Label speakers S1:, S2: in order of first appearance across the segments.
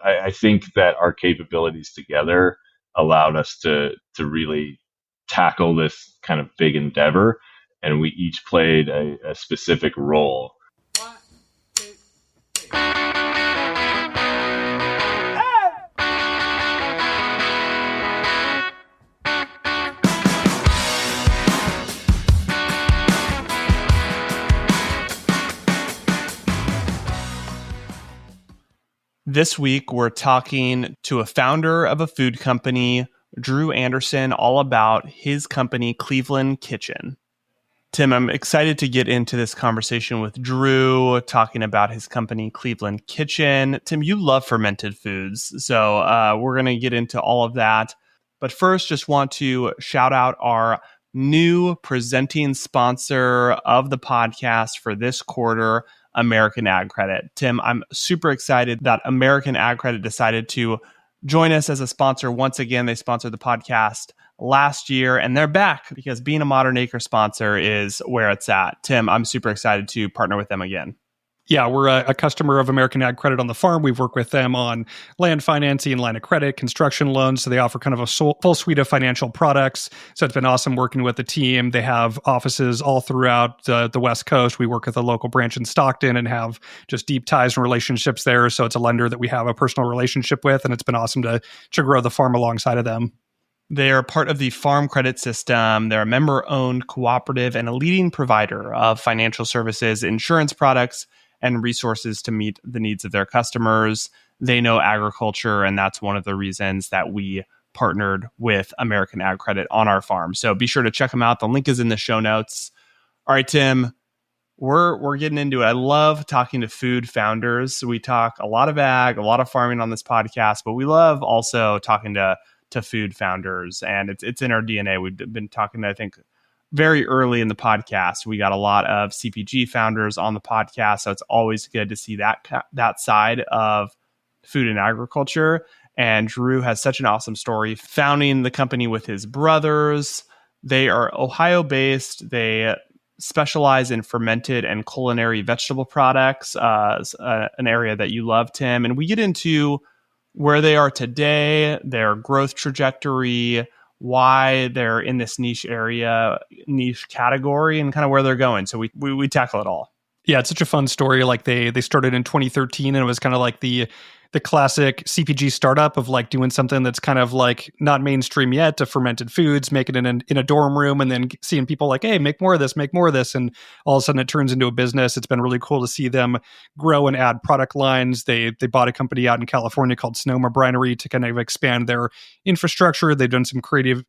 S1: I think that our capabilities together allowed us to really tackle this kind of big endeavor, and we each played a specific role.
S2: This week, we're talking to a founder of a food company, Drew Anderson, all about his company, Cleveland Kitchen. Tim, I'm excited to get into this conversation with Drew, talking about his company, Cleveland Kitchen. Tim, you love fermented foods, so we're going to get into all of that. But first, just want to shout out our new presenting sponsor of the podcast for this quarter, American Ag Credit. Tim, I'm super excited that American Ag Credit decided to join us as a sponsor. Once again, they sponsored the podcast last year, and they're back because being a Modern Acre sponsor is where it's at. Tim, I'm super excited to partner with them again.
S3: Yeah, we're a customer of American Ag Credit on the farm. We've worked with them on land financing, line of credit, construction loans. So they offer kind of a full suite of financial products. So it's been awesome working with the team. They have offices all throughout the West Coast. We work with a local branch in Stockton and have just deep ties and relationships there. So it's a lender that we have a personal relationship with, and it's been awesome to grow the farm alongside of them.
S2: They're part of the Farm Credit System. They're a member-owned cooperative and a leading provider of financial services, insurance products, and resources to meet the needs of their customers. They know agriculture, and that's one of the reasons that we partnered with American Ag Credit on our farm. So be sure to check them out. The link is in the show notes. All right, Tim, we're getting into it. I love talking to food founders. We talk a lot of ag, a lot of farming on this podcast, but we love also talking to food founders, and it's in our DNA. We've been talking to, I think, very early in the podcast. We got a lot of CPG founders on the podcast, so it's always good to see that side of food and agriculture. And Drew has such an awesome story, founding the company with his brothers. They are Ohio-based. They specialize in fermented and culinary vegetable products, an area that you love, Tim. And we get into where they are today, their growth trajectory, why they're in this niche category, and kind of where they're going. So we tackle it all.
S3: Yeah, it's such a fun story. Like they started in 2013, and it was kind of like the classic CPG startup of like doing something that's kind of like not mainstream yet, to fermented foods, make it in a dorm room, and then seeing people like, hey, make more of this. And all of a sudden it turns into a business. It's been really cool to see them grow and add product lines. They bought a company out in California called Sonoma Brinery to kind of expand their infrastructure. They've done some creative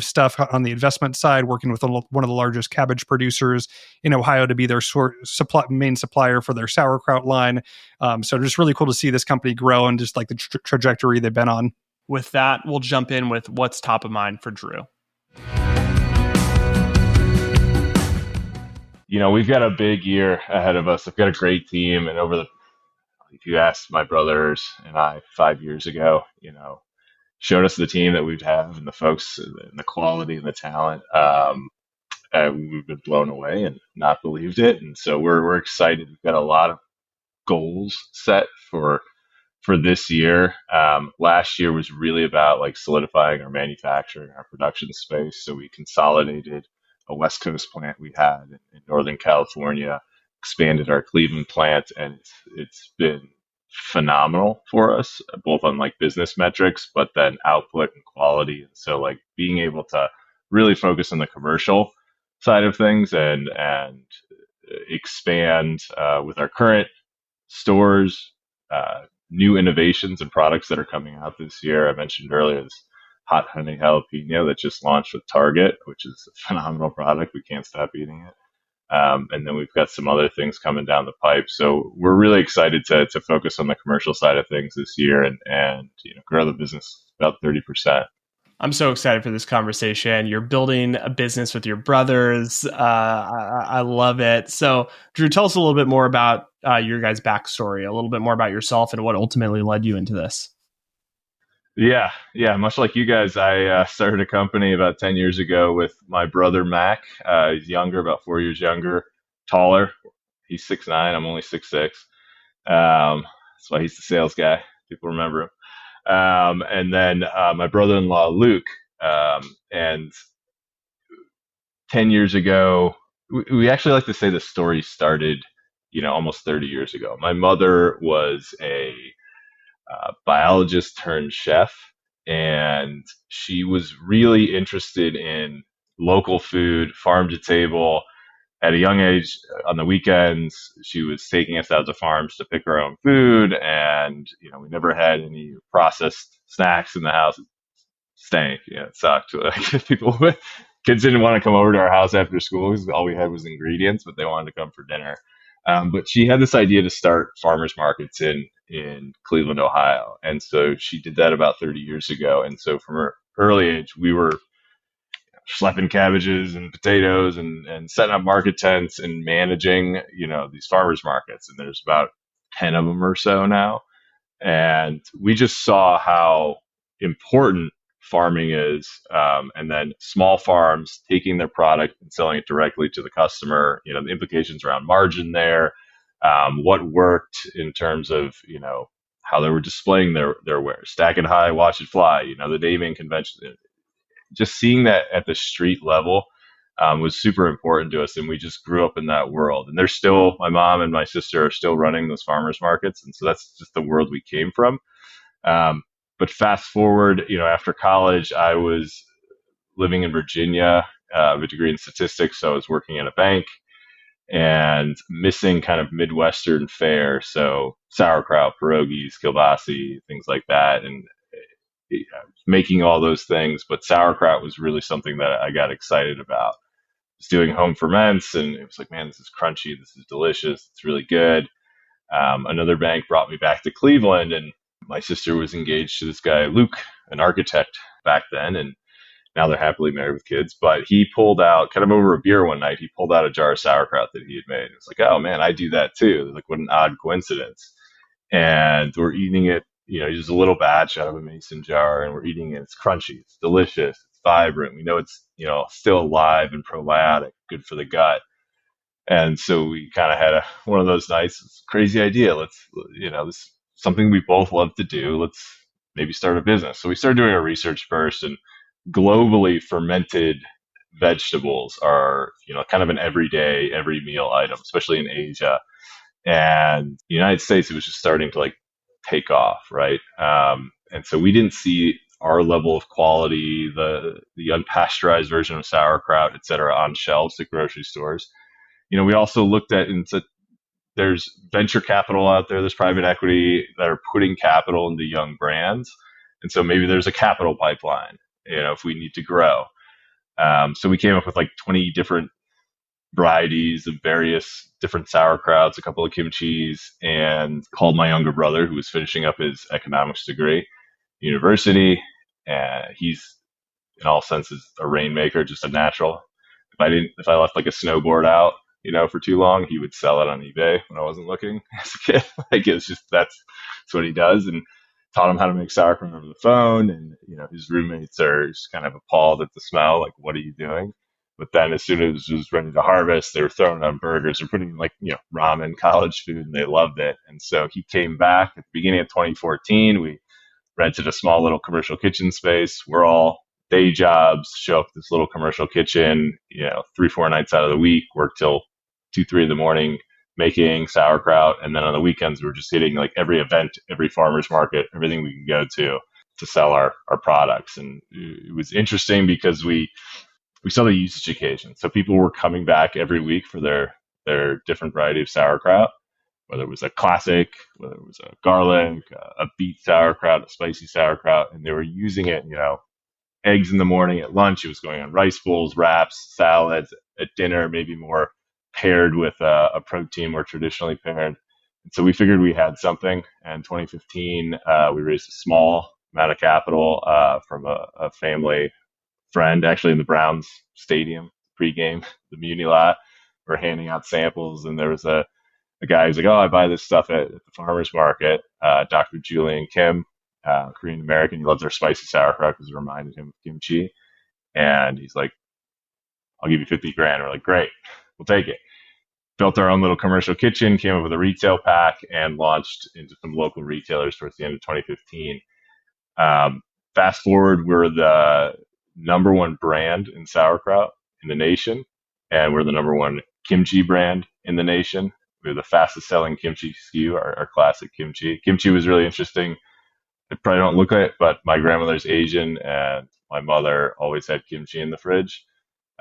S3: stuff on the investment side, working with one of the largest cabbage producers in Ohio to be their main supplier for their sauerkraut line. So just really cool to see this company grow and just like the trajectory they've been on.
S2: With that, we'll jump in with what's top of mind for Drew.
S1: We've got a big year ahead of us. I've got a great team, and if you asked my brothers and I 5 years ago, showed us the team that we'd have and the folks and the quality and the talent, we've been blown away and not believed it. And so we're excited. We've got a lot of goals set for this year. Last year was really about like solidifying our manufacturing, our production space. So we consolidated a West Coast plant we had in Northern California, expanded our Cleveland plant, and it's been phenomenal for us, both on like business metrics, but then output and quality. And so like being able to really focus on the commercial side of things and expand with our current stores, new innovations and products that are coming out this year. I mentioned earlier this hot honey jalapeno that just launched with Target, which is a phenomenal product. We can't stop eating it. And then we've got some other things coming down the pipe. So we're really excited to focus on the commercial side of things this year and grow the business about 30%.
S2: I'm so excited for this conversation. You're building a business with your brothers. I love it. So, Drew, tell us a little bit more about your guys' backstory, a little bit more about yourself and what ultimately led you into this.
S1: Yeah. Much like you guys, I started a company about 10 years ago with my brother, Mac. He's younger, about 4 years younger, taller. He's 6'9". I'm only 6'6". That's why he's the sales guy. People remember him. And then my brother-in-law, Luke, and 10 years ago, we actually like to say the story started, almost 30 years ago. My mother was a biologist turned chef, and she was really interested in local food, farm to table. At a young age, on the weekends, she was taking us out to farms to pick our own food, and we never had any processed snacks in the house. It stank. Yeah, it sucked. Like, kids didn't want to come over to our house after school because all we had was ingredients, but they wanted to come for dinner. But she had this idea to start farmers markets in Cleveland, Ohio, and so she did that about 30 years ago. And so from her early age, we were schlepping cabbages and potatoes and setting up market tents and managing, these farmers markets. And there's about 10 of them or so now. And we just saw how important farming is. And then small farms taking their product and selling it directly to the customer, the implications around margin there, what worked in terms of, how they were displaying their wares, stack it high, watch it fly, the naming convention. Just seeing that at the street level was super important to us, and we just grew up in that world. And there's still, my mom and my sister are still running those farmers markets, and so that's just the world we came from. But fast forward, after college, I was living in Virginia, with a degree in statistics, so I was working at a bank and missing kind of Midwestern fare, so sauerkraut, pierogies, kielbasi, things like that, and making all those things. But sauerkraut was really something that I got excited about. I was doing home ferments, and it was like, man, this is crunchy, this is delicious, it's really good. Another bank brought me back to Cleveland, and my sister was engaged to this guy, Luke, an architect back then, and now they're happily married with kids. But he pulled out, kind of over a beer one night, he pulled out a jar of sauerkraut that he had made. It's like, oh man, I do that too. Like, what an odd coincidence. And we're eating it, just a little batch out of a mason jar, and we're eating it. It's crunchy, it's delicious, it's vibrant. We know it's, still alive and probiotic, good for the gut. And so we kind of had one of those nights. It's a crazy idea. Let's, this is something we both love to do. Let's maybe start a business. So we started doing our research first, and globally, fermented vegetables are, kind of an everyday, every meal item, especially in Asia. And the United States, it was just starting to like take off, right? And so we didn't see our level of quality, the unpasteurized version of sauerkraut, et cetera, on shelves at grocery stores. We also looked at, and said, there's venture capital out there, there's private equity that are putting capital into young brands. And so maybe there's a capital pipeline, if we need to grow. So we came up with like 20 different varieties of various different sauerkrauts, a couple of kimchis, and called my younger brother, who was finishing up his economics degree, university. And he's, in all senses, a rainmaker, just a natural. If I left like a snowboard out, for too long, he would sell it on eBay when I wasn't looking as a kid. Like, it's just, that's what he does. And taught him how to make sauerkraut over the phone. And, his roommates are just kind of appalled at the smell. Like, what are you doing? But then as soon as it was ready to harvest, they were throwing it on burgers. They're putting like, ramen, college food, and they loved it. And so he came back at the beginning of 2014. We rented a small little commercial kitchen space. We're all day jobs, show up at this little commercial kitchen, 3-4 nights out of the week, work till 2-3 in the morning making sauerkraut. And then on the weekends, we're just hitting like every event, every farmer's market, everything we could go to sell our products. And it was interesting because we saw the usage occasion. So people were coming back every week for their different variety of sauerkraut, whether it was a classic, whether it was a garlic, a beet sauerkraut, a spicy sauerkraut, and they were using it, eggs in the morning, at lunch. It was going on rice bowls, wraps, salads, at dinner, maybe more paired with a protein, more traditionally paired. And so we figured we had something. And in 2015, we raised a small amount of capital from a family friend, actually in the Browns stadium pregame, the Muni lot. We're handing out samples, and there was a guy who's like, "Oh, I buy this stuff at the farmer's market." Dr. Julian Kim, Korean American. He loves our spicy sauerkraut because it reminded him of kimchi. And he's like, "I'll give you 50 grand." We're like, "Great, we'll take it." built our own little commercial kitchen, came up with a retail pack, and launched into some local retailers towards the end of 2015. Um, Fast forward, we're the number one brand in sauerkraut in the nation, and we're the number one kimchi brand in the nation. We're the fastest selling kimchi SKU, our classic kimchi. Kimchi was really interesting. I probably don't look at it, but my grandmother's Asian, and my mother always had kimchi in the fridge.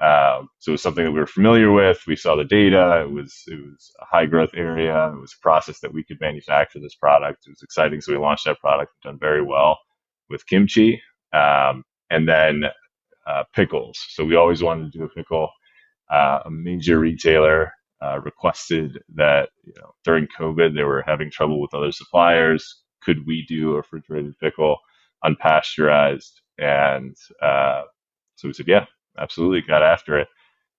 S1: So it was something that we were familiar with. We saw the data. It was a high growth area. It was a process that we could manufacture this product. It was exciting. So we launched that product. We've done very well with kimchi, and then pickles. So we always wanted to do a pickle. A major retailer requested that during COVID they were having trouble with other suppliers. Could we do a refrigerated pickle, unpasteurized? And so we said, yeah, absolutely. Got after it,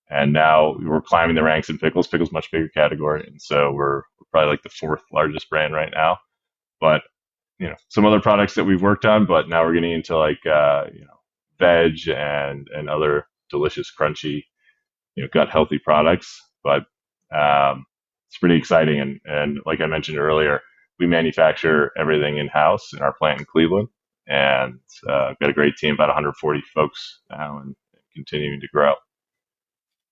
S1: and now we're climbing the ranks in pickles. Pickles much bigger category, and so we're probably like the fourth largest brand right now. But some other products that we've worked on, but now we're getting into like veg and other delicious, crunchy, gut healthy products. But it's pretty exciting, and like I mentioned earlier, we manufacture everything in house in our plant in Cleveland, and I've got a great team, about 140 folks now, and continuing to grow.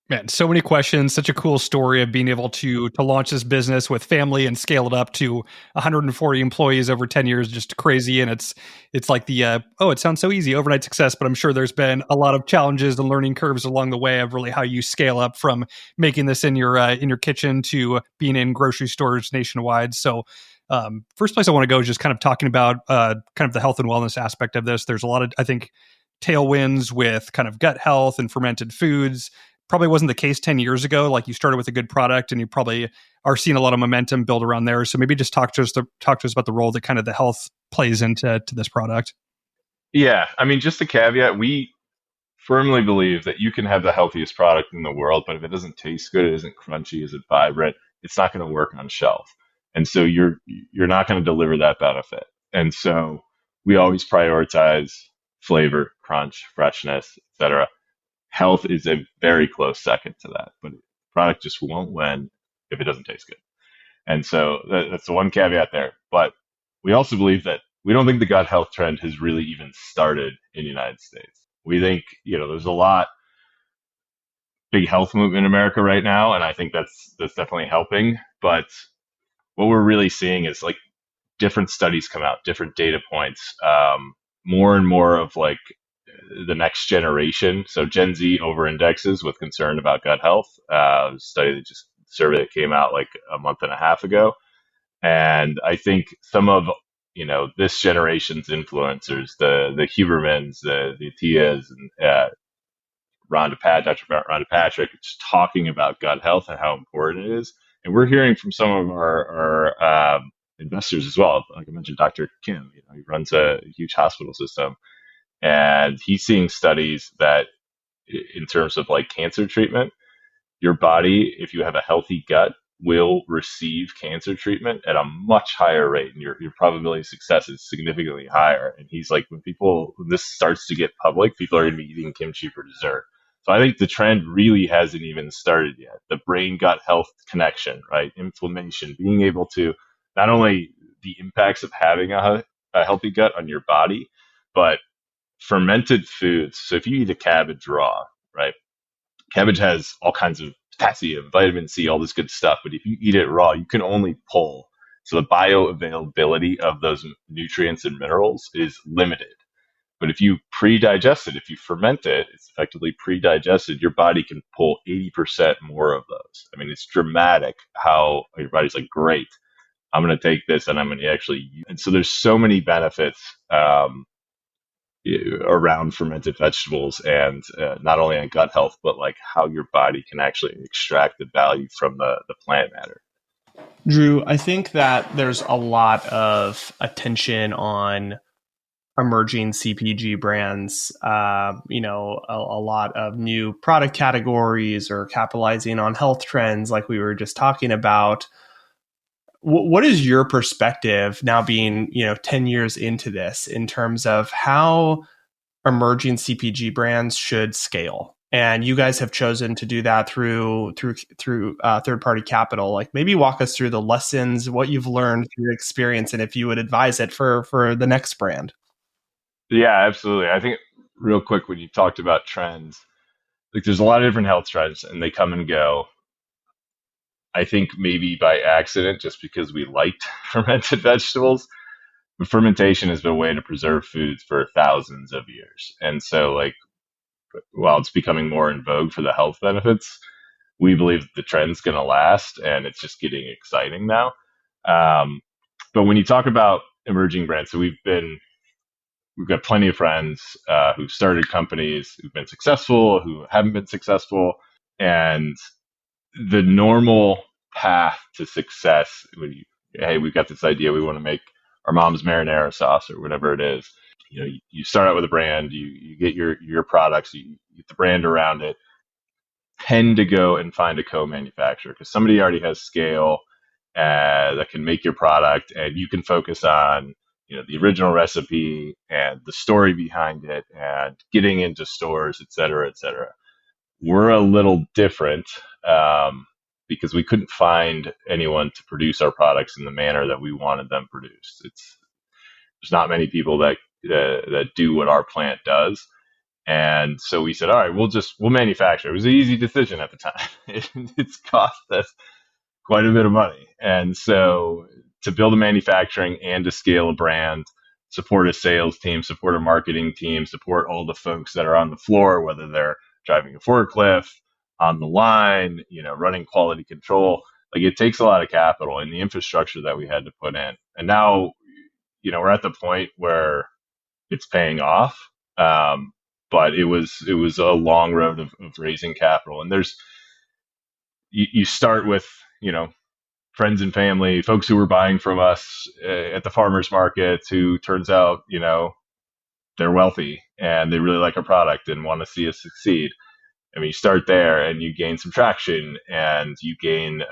S3: Man, so many questions. Such a cool story of being able to launch this business with family and scale it up to 140 employees over 10 years. Just crazy. And it's like the it sounds so easy, overnight success. But I'm sure there's been a lot of challenges and learning curves along the way of really how you scale up from making this in your kitchen to being in grocery stores nationwide. So first place I want to go is just kind of talking about kind of the health and wellness aspect of this. There's a lot of, I think, tailwinds with kind of gut health and fermented foods. Probably wasn't the case 10 years ago. Like, you started with a good product and you probably are seeing a lot of momentum build around there. So maybe just talk to us about the role that kind of the health plays into this product.
S1: Yeah. I mean, just a caveat, we firmly believe that you can have the healthiest product in the world, but if it doesn't taste good, it isn't crunchy, isn't vibrant, it's not going to work on shelf. And so you're not going to deliver that benefit. And so we always prioritize flavor, crunch, freshness, etc. Health is a very close second to that, but product just won't win if it doesn't taste good. And so that's the one caveat there. But we also believe that we don't think the gut health trend has really even started in the United States. We think, there's a lot big health movement in America right now, and I think that's definitely helping. But what we're really seeing is like different studies come out, different data points, more and more of like the next generation. So Gen Z over indexes with concern about gut health. Survey that came out like a month and a half ago. And I think some of, this generation's influencers, the Hubermans, the Atias, and Dr. Rhonda Patrick, just talking about gut health and how important it is. And we're hearing from some of our investors as well. Like I mentioned, Dr. Kim, he runs a huge hospital system. And he's seeing studies that in terms of like cancer treatment, your body, if you have a healthy gut, will receive cancer treatment at a much higher rate, and your probability of success is significantly higher. And he's like, when this starts to get public, people are going to be eating kimchi for dessert. So I think the trend really hasn't even started yet. The brain gut health connection, right? Inflammation, being able to not only the impacts of having a healthy gut on your body, but fermented foods. So if you eat a cabbage raw, right? Cabbage has all kinds of potassium, vitamin C, all this good stuff. But if you eat it raw, you can only pull. So the bioavailability of those nutrients and minerals is limited. But if you pre-digest it, if you ferment it, it's effectively pre-digested, your body can pull 80% more of those. I mean, it's dramatic how your body's like, great, I'm going to take this and I'm going to actually use it. And so there's so many benefits around fermented vegetables, and not only on gut health, but like how your body can actually extract the value from the plant matter.
S2: Drew, I think that there's a lot of attention on emerging CPG brands, a lot of new product categories or capitalizing on health trends like we were just talking about. What is your perspective now being, 10 years into this in terms of how emerging CPG brands should scale? and you guys have chosen to do that through third party capital. Like, maybe walk us through the lessons, what you've learned through experience, and if you would advise it for the next brand.
S1: Yeah, absolutely. I think real quick when you talked about trends, like there's a lot of different health trends and they come and go. I think maybe by accident, just because we liked fermented vegetables, but fermentation has been a way to preserve foods for thousands of years. And so, like, while it's becoming more in vogue for the health benefits, we believe the trend's going to last, and it's just getting exciting now. Um, but when you talk about emerging brands, so we've got plenty of friends who've started companies who've been successful, who haven't been successful, and the normal path to success when hey, we've got this idea, we want to make our mom's marinara sauce or whatever it is. You start out with a brand, you get your products, you get the brand around it, tend to go and find a co-manufacturer because somebody already has scale that can make your product, and you can focus on the original recipe and the story behind it and getting into stores, et cetera, et cetera. We're a little different because we couldn't find anyone to produce our products in the manner that we wanted them produced. There's not many people that do what our plant does. And so we said, all right, we'll manufacture. It was an easy decision at the time. It's cost us quite a bit of money. And so to build a manufacturing and to scale a brand, support a sales team, support a marketing team, support all the folks that are on the floor, whether they're driving a forklift, on the line, running quality control. Like, it takes a lot of capital and the infrastructure that we had to put in. And now, we're at the point where it's paying off. But it was a long road of raising capital. And you start with, friends and family, folks who were buying from us at the farmers markets, who turns out, they're wealthy and they really like our product and want to see us succeed. I mean, you start there and you gain some traction and you gain,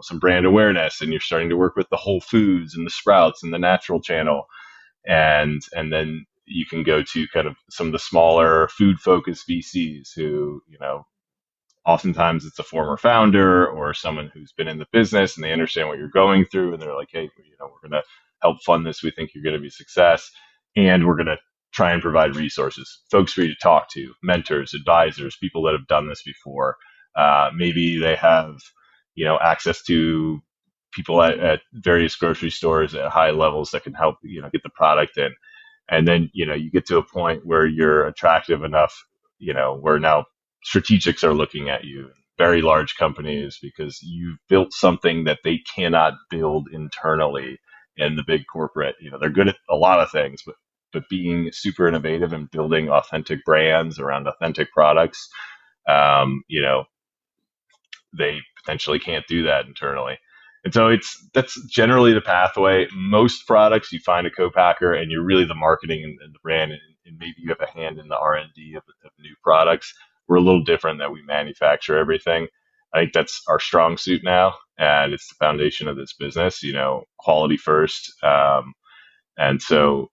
S1: some brand awareness, and you're starting to work with the Whole Foods and the Sprouts and the natural channel. And then you can go to kind of some of the smaller food focused VCs who, oftentimes it's a former founder or someone who's been in the business and they understand what you're going through, and they're like, hey, we're going to help fund this. We think you're going to be a success, and we're going to try and provide resources, folks for you to talk to, mentors, advisors, people that have done this before. Maybe they have, access to people at various grocery stores at high levels that can help, get the product in. And then, you get to a point where you're attractive enough, where now strategics are looking at you, very large companies, because you've built something that they cannot build internally in the big corporate. They're good at a lot of things, but being super innovative and building authentic brands around authentic products, they potentially can't do that internally. And so that's generally the pathway. Most products, you find a co-packer and you're really the marketing and the brand, and maybe you have a hand in the R&D of new products. We're a little different that we manufacture everything. I think that's our strong suit now, and it's the foundation of this business, quality first. And so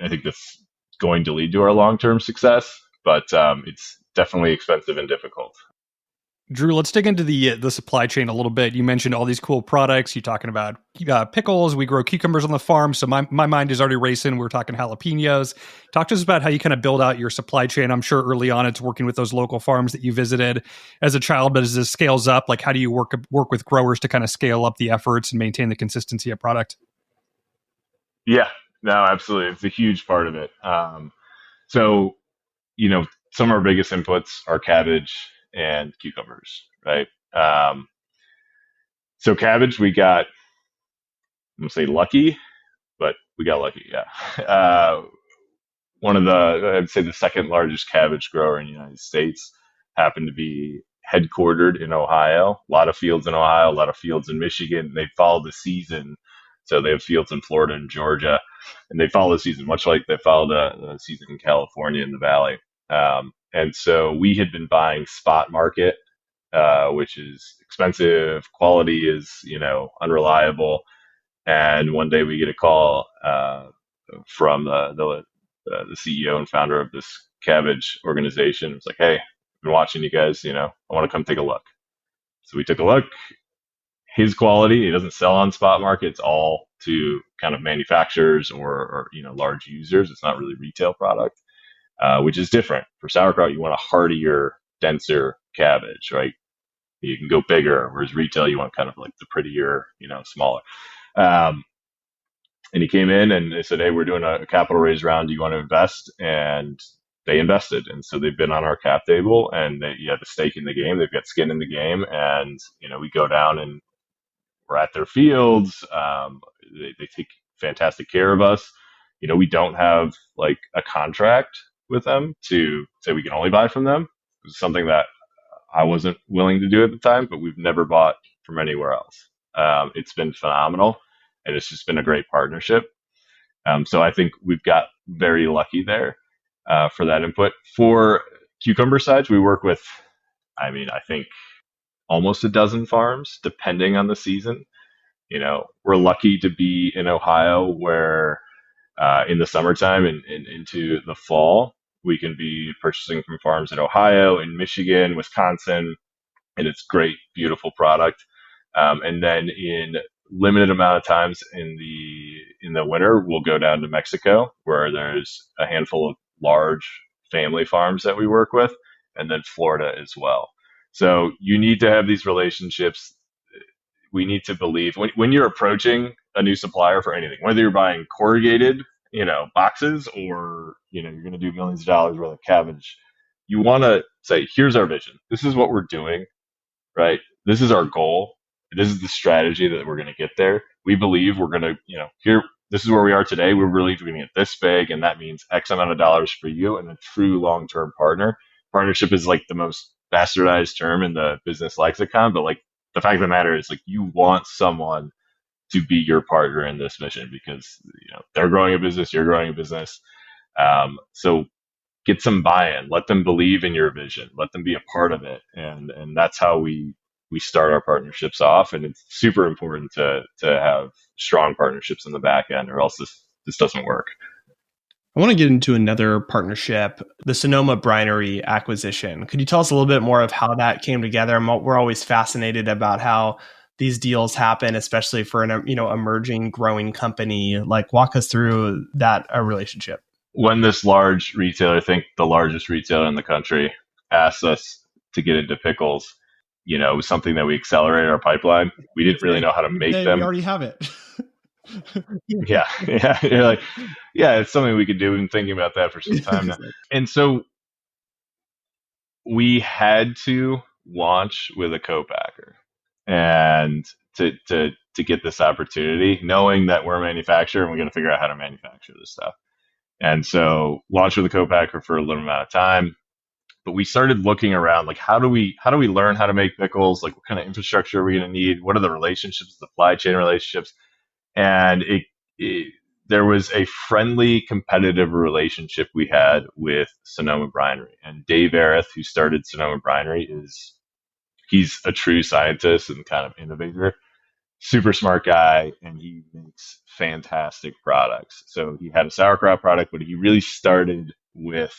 S1: I think that's going to lead to our long-term success, but it's definitely expensive and difficult.
S3: Drew, let's dig into the supply chain a little bit. You mentioned all these cool products. You're talking about pickles. We grow cucumbers on the farm, so my mind is already racing. We're talking jalapenos. Talk to us about how you kind of build out your supply chain. I'm sure early on it's working with those local farms that you visited as a child, but as this scales up, like, how do you work with growers to kind of scale up the efforts and maintain the consistency of product?
S1: Yeah, no, absolutely. It's a huge part of it. So, some of our biggest inputs are cabbage and cucumbers, right? So cabbage, we got, I'm gonna say lucky, but we got lucky. Yeah. One of I'd say the second largest cabbage grower in the United States happened to be headquartered in Ohio. A lot of fields in Ohio, a lot of fields in Michigan. They follow the season. So they have fields in Florida and Georgia, and they follow the season, much like they follow the season in California in the Valley. And so we had been buying spot market, which is expensive. Quality is, unreliable. And one day we get a call from the the CEO and founder of this cabbage organization. It was like, hey, I've been watching you guys. I want to come take a look. So we took a look. His quality, it doesn't sell on spot market. It's all to kind of manufacturers or large users. It's not really retail product, which is different. For sauerkraut, you want a heartier, denser cabbage, right? You can go bigger, whereas retail, you want kind of like the prettier, smaller. Um, and he came in and they said, hey, we're doing a capital raise round. Do you want to invest? And they invested. And so they've been on our cap table and they have a stake in the game. They've got skin in the game. And, we go down and we're at their fields. They take fantastic care of us. We don't have like a contract with them to say we can only buy from them. It was something that I wasn't willing to do at the time, but we've never bought from anywhere else. It's been phenomenal, and it's just been a great partnership. So I think we've got very lucky there for that input. For cucumber sides, we work with, I think almost a dozen farms, depending on the season. We're lucky to be in Ohio where in the summertime and into the fall, we can be purchasing from farms in Ohio, in Michigan, Wisconsin, and it's great, beautiful product. And then in limited amount of times in the winter, we'll go down to Mexico where there's a handful of large family farms that we work with, and then Florida as well. So you need to have these relationships. We need to believe when you're approaching a new supplier for anything, whether you're buying corrugated, boxes, or you're going to do millions of dollars worth of cabbage, you want to say, here's our vision. This is what we're doing, right? This is our goal. This is the strategy that we're going to get there. We believe we're going to, here, this is where we are today. We're really going to get this big, and that means X amount of dollars for you and a true long-term partner. Partnership is like the most bastardized term in the business lexicon, but like the fact of the matter is, like, you want someone to be your partner in this mission because they're growing a business, you're growing a business. So get some buy-in, let them believe in your vision, let them be a part of it, and that's how we start our partnerships off. And it's super important to have strong partnerships in the back end, or else this doesn't work.
S2: I want to get into another partnership, the Sonoma Brinery acquisition. Could you tell us a little bit more of how that came together? We're always fascinated about how these deals happen, especially for an emerging, growing company. Like, walk us through that relationship.
S1: When this large retailer, I think the largest retailer in the country, asked us to get into pickles, it was something that we accelerated our pipeline. We didn't really know how to make them.
S3: We already have it.
S1: Yeah. You're like, yeah, it's something we could do. We've been thinking about that for some time now. And so we had to launch with a co-packer and to get this opportunity, knowing that we're a manufacturer and we're going to figure out how to manufacture this stuff. And so launched with a co-packer for a little amount of time. But we started looking around, like, how do we learn how to make pickles? Like, what kind of infrastructure are we going to need? What are the relationships, supply chain relationships? And there was a friendly, competitive relationship we had with Sonoma Brinery. And Dave Arith, who started Sonoma Brinery, he's a true scientist and kind of innovator, super smart guy, and he makes fantastic products. So he had a sauerkraut product, but he really started with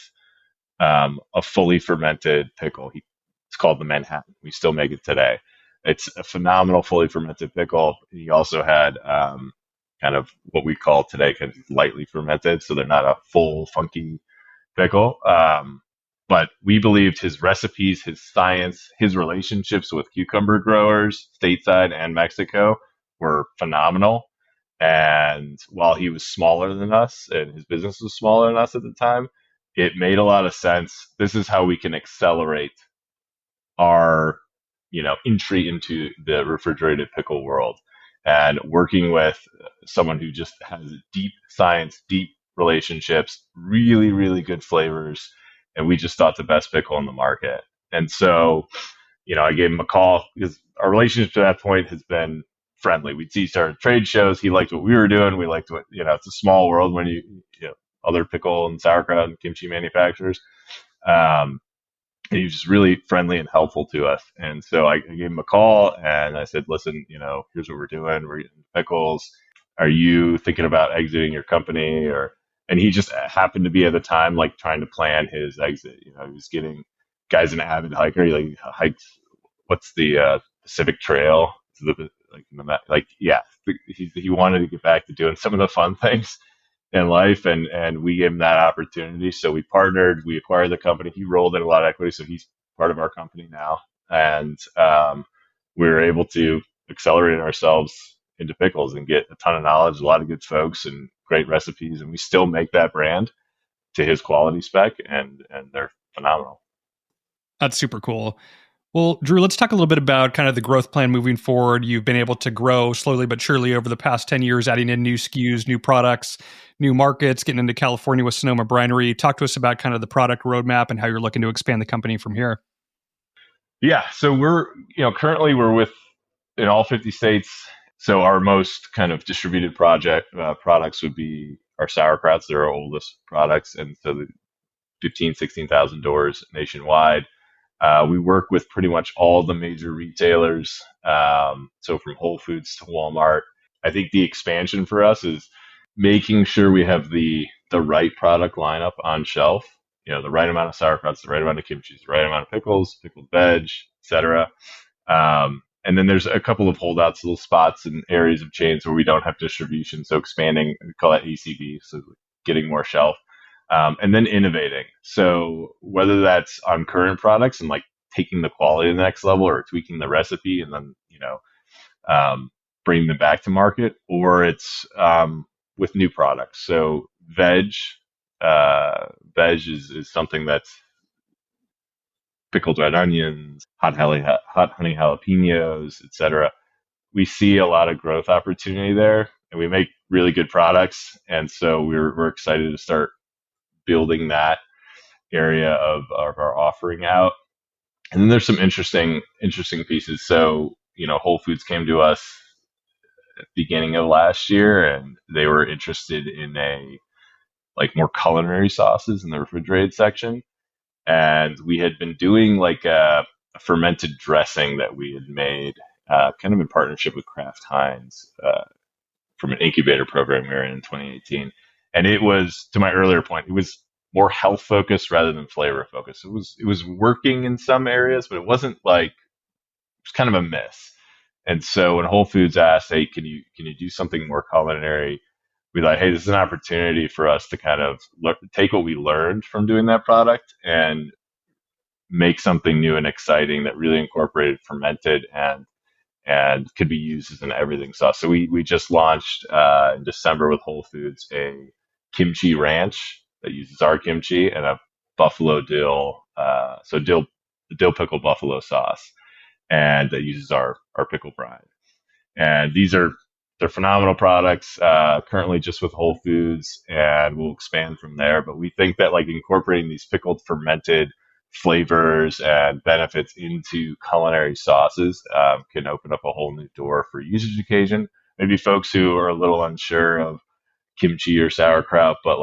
S1: a fully fermented pickle. It's called the Manhattan. We still make it today. It's a phenomenal fully fermented pickle. He also had kind of what we call today kind of lightly fermented, so they're not a full funky pickle. But we believed his recipes, his science, his relationships with cucumber growers stateside and Mexico were phenomenal. And while he was smaller than us and his business was smaller than us at the time, it made a lot of sense. This is how we can accelerate our, entry into the refrigerated pickle world. And working with someone who just has deep science, deep relationships, really, really good flavors, and we just thought the best pickle in the market. And so, I gave him a call because our relationship to that point has been friendly. We'd see each other at trade shows. He liked what we were doing. We liked what, it's a small world when you other pickle and sauerkraut and kimchi manufacturers. And he was just really friendly and helpful to us. And so I gave him a call and I said, listen, here's what we're doing. We're getting pickles. Are you thinking about exiting your company? Or And he just happened to be at the time like trying to plan his exit. You know, he was getting guy's an avid hiker. He like hikes what's the Pacific Trail, the like yeah. He wanted to get back to doing some of the fun things in life, and we gave him that opportunity. So we partnered, we acquired the company. He rolled in a lot of equity, so he's part of our company now, and we were able to accelerate ourselves into pickles and get a ton of knowledge, a lot of good folks, and great recipes, and we still make that brand to his quality spec, and they're phenomenal.
S3: That's super cool. Well, Drew, let's talk a little bit about kind of the growth plan moving forward. You've been able to grow slowly but surely over the past 10 years, adding in new SKUs, new products, new markets, getting into California with Sonoma Brinery. Talk to us about kind of the product roadmap and how you're looking to expand the company from here.
S1: Yeah, so we're, currently we're with in all 50 states. So our most kind of distributed products would be our sauerkrauts. They're our oldest products. And so the 16,000 doors nationwide. We work with pretty much all the major retailers. So from Whole Foods to Walmart. I think the expansion for us is making sure we have the right product lineup on shelf. The right amount of sauerkrauts, the right amount of kimchi, the right amount of pickles, pickled veg, etc. And then there's a couple of holdouts, little spots and areas of chains where we don't have distribution. So expanding, we call that ACV, so getting more shelf. And then innovating. So whether that's on current products and like taking the quality to the next level or tweaking the recipe and then, bringing them back to market, or it's with new products. So veg is something that's pickled red onions, hot honey jalapenos, etc. We see a lot of growth opportunity there, and we make really good products. And so we're excited to start building that area of our offering out. And then there's some interesting pieces. So, Whole Foods came to us at the beginning of last year and they were interested in more culinary sauces in the refrigerated section. And we had been doing like a fermented dressing that we had made kind of in partnership with Kraft Heinz from an incubator program we were in 2018. And it was, to my earlier point, it was more health focused rather than flavor focused. It was working in some areas, but it wasn't it was kind of a miss. And so when Whole Foods asked, "Hey, can you do something more culinary?" We thought, "Hey, this is an opportunity for us to kind of take what we learned from doing that product and make something new and exciting that really incorporated fermented and could be used as an everything sauce." So we just launched in December with Whole Foods a kimchi ranch that uses our kimchi and a buffalo dill, dill pickle buffalo sauce, and that uses our pickle brine. And they're phenomenal products. Currently just with Whole Foods, and we'll expand from there. But we think that incorporating these pickled fermented flavors and benefits into culinary sauces can open up a whole new door for usage occasion. Maybe folks who are a little unsure of kimchi or sauerkraut, but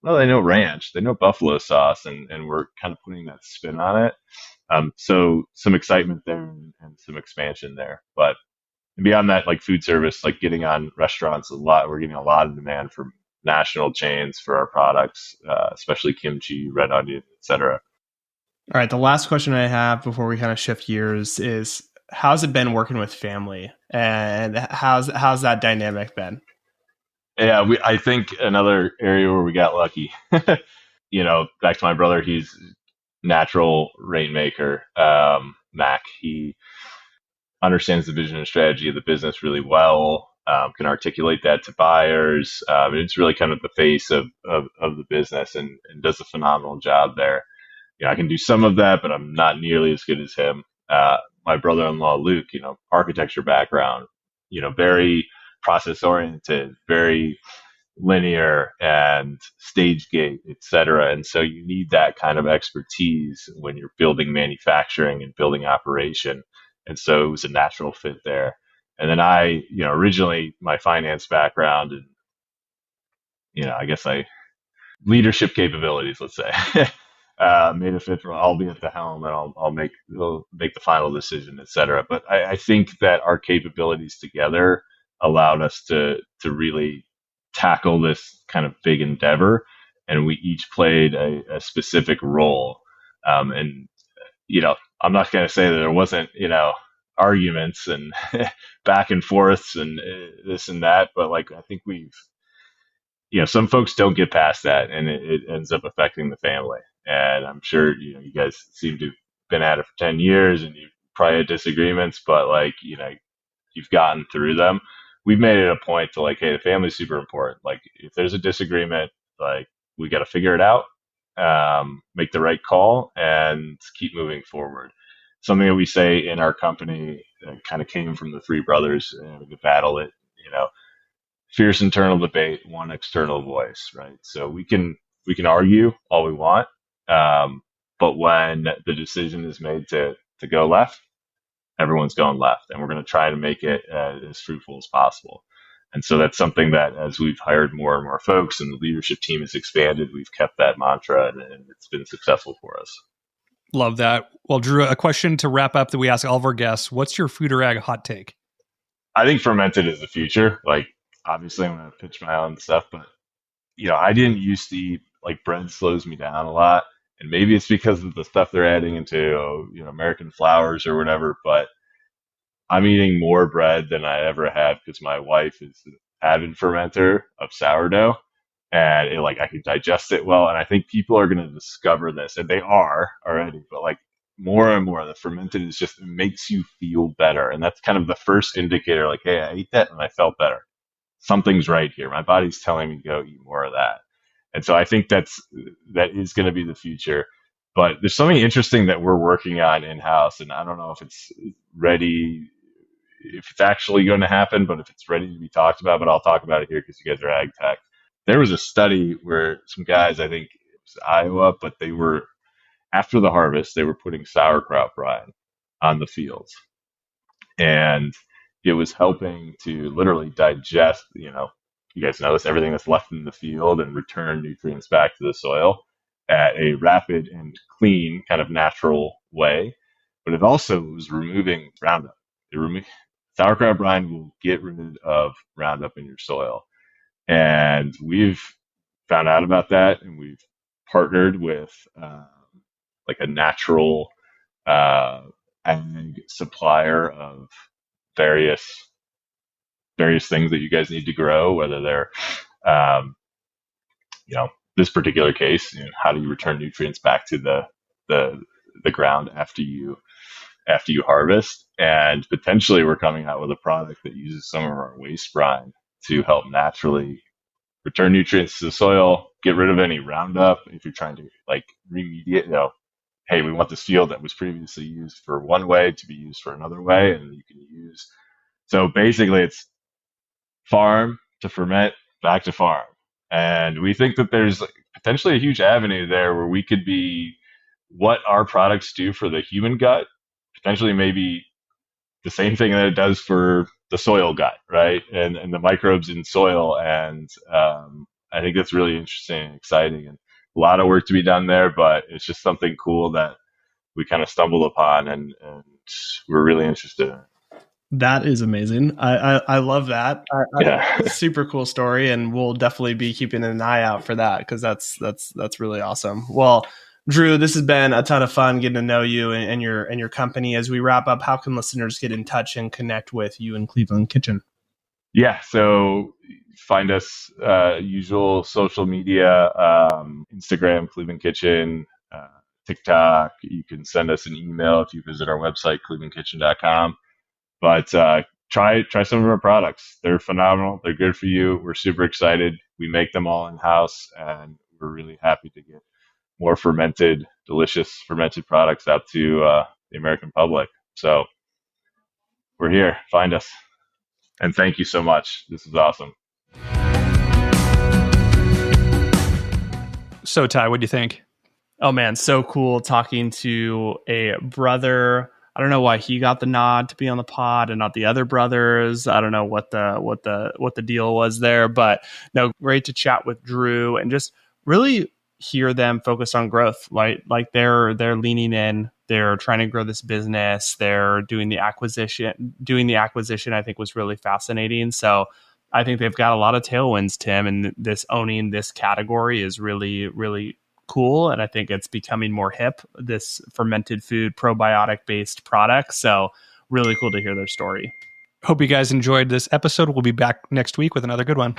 S1: they know ranch, they know buffalo sauce, and we're kind of putting that spin on it. So some excitement there and some expansion there. But beyond that, food service, getting on restaurants we're getting a lot of demand from national chains for our products, especially kimchi, red onion, etc.
S2: All right. The last question I have before we kind of shift gears is, how's it been working with family, and how's that dynamic been?
S1: Yeah, I think another area where we got lucky. Back to my brother, he's natural rainmaker. Mac, he understands the vision and strategy of the business really well. Can articulate that to buyers. It's really kind of the face of the business, and does a phenomenal job there. I can do some of that, but I'm not nearly as good as him. My brother-in-law, Luke, architecture background, very process oriented, very linear and stage gate, etc. And so you need that kind of expertise when you're building manufacturing and building operation. And so it was a natural fit there. And then I, originally my finance background and, I guess leadership capabilities, let's say, made a fit for I'll be at the helm and I'll make the final decision, etc. But I think that our capabilities together allowed us to really tackle this kind of big endeavor, and we each played a specific role. And I'm not going to say that there wasn't arguments and back and forths and this and that, but like I think we've some folks don't get past that, and it ends up affecting the family. And I'm sure you guys seem to have been at it for 10 years, and you probably had disagreements, but like you've gotten through them. We've made it a point to like, hey, the family's super important. Like, if there's a disagreement, like we got to figure it out, make the right call, and keep moving forward. Something that we say in our company kind of came from the three brothers to battle it. Fierce internal debate, one external voice, right? So we can argue all we want, but when the decision is made to go left, everyone's going left, and we're going to try to make it as fruitful as possible. And so that's something that, as we've hired more and more folks and the leadership team has expanded, we've kept that mantra, and it's been successful for us.
S3: Love that. Well, Drew, a question to wrap up that we ask all of our guests: what's your food or ag hot take?
S1: I think fermented is the future. Like, obviously, I'm going to pitch my own stuff, but I didn't used to eat, like, bread slows me down a lot, and maybe it's because of the stuff they're adding into American flours or whatever, but I'm eating more bread than I ever have because my wife is an avid fermenter of sourdough, and I can digest it well. And I think people are going to discover this, and they are already. But like more and more, the fermented is just, it makes you feel better, and that's kind of the first indicator. Like, hey, I ate that and I felt better. Something's right here. My body's telling me to go eat more of that. And so I think that is going to be the future. But there's something interesting that we're working on in house, and I don't know if it's ready, if it's actually going to happen, but if it's ready to be talked about. But I'll talk about it here because you guys are ag tech. There was a study where some guys, I think it was Iowa, but they were, after the harvest, they were putting sauerkraut brine on the fields, and it was helping to literally digest, you guys know this, everything that's left in the field and return nutrients back to the soil at a rapid and clean kind of natural way. But it also was removing Roundup. Sauerkraut brine will get rid of Roundup in your soil. And we've found out about that, and we've partnered with like a natural ag supplier of various things that you guys need to grow, whether they're this particular case, how do you return nutrients back to the ground after you harvest. And potentially we're coming out with a product that uses some of our waste brine to help naturally return nutrients to the soil, get rid of any Roundup. If you're trying to like remediate, hey, we want this field that was previously used for one way to be used for another way, and you can use. So basically it's farm to ferment, back to farm. And we think that there's potentially a huge avenue there where we could be what our products do for the human gut, potentially maybe the same thing that it does for the soil gut, right? And the microbes in soil. And I think that's really interesting and exciting, and a lot of work to be done there, but it's just something cool that we kind of stumbled upon, and we're really interested in.
S2: That is amazing. I love that.
S1: Yeah.
S2: Super cool story, and we'll definitely be keeping an eye out for that because that's really awesome. Well, Drew, this has been a ton of fun getting to know you and your company. As we wrap up, how can listeners get in touch and connect with you in Cleveland Kitchen?
S1: Yeah, so find us usual social media, Instagram, Cleveland Kitchen, TikTok. You can send us an email if you visit our website, clevelandkitchen.com. But try some of our products. They're phenomenal. They're good for you. We're super excited. We make them all in-house, and we're really happy to get more delicious fermented products out to the American public. So we're here. Find us. And thank you so much. This is awesome.
S3: So, Ty, what do you think?
S2: Oh, man, so cool talking to a brother. I don't know why he got the nod to be on the pod and not the other brothers. I don't know what the deal was there, but no, great to chat with Drew and just really hear them focus on growth. Like they're leaning in, they're trying to grow this business. They're doing the acquisition. I think was really fascinating. So I think they've got a lot of tailwinds, Tim, and this owning this category is really, really cool. And I think it's becoming more hip, this fermented food probiotic based product. So really cool to hear their story.
S3: Hope you guys enjoyed this episode. We'll be back next week with another good one.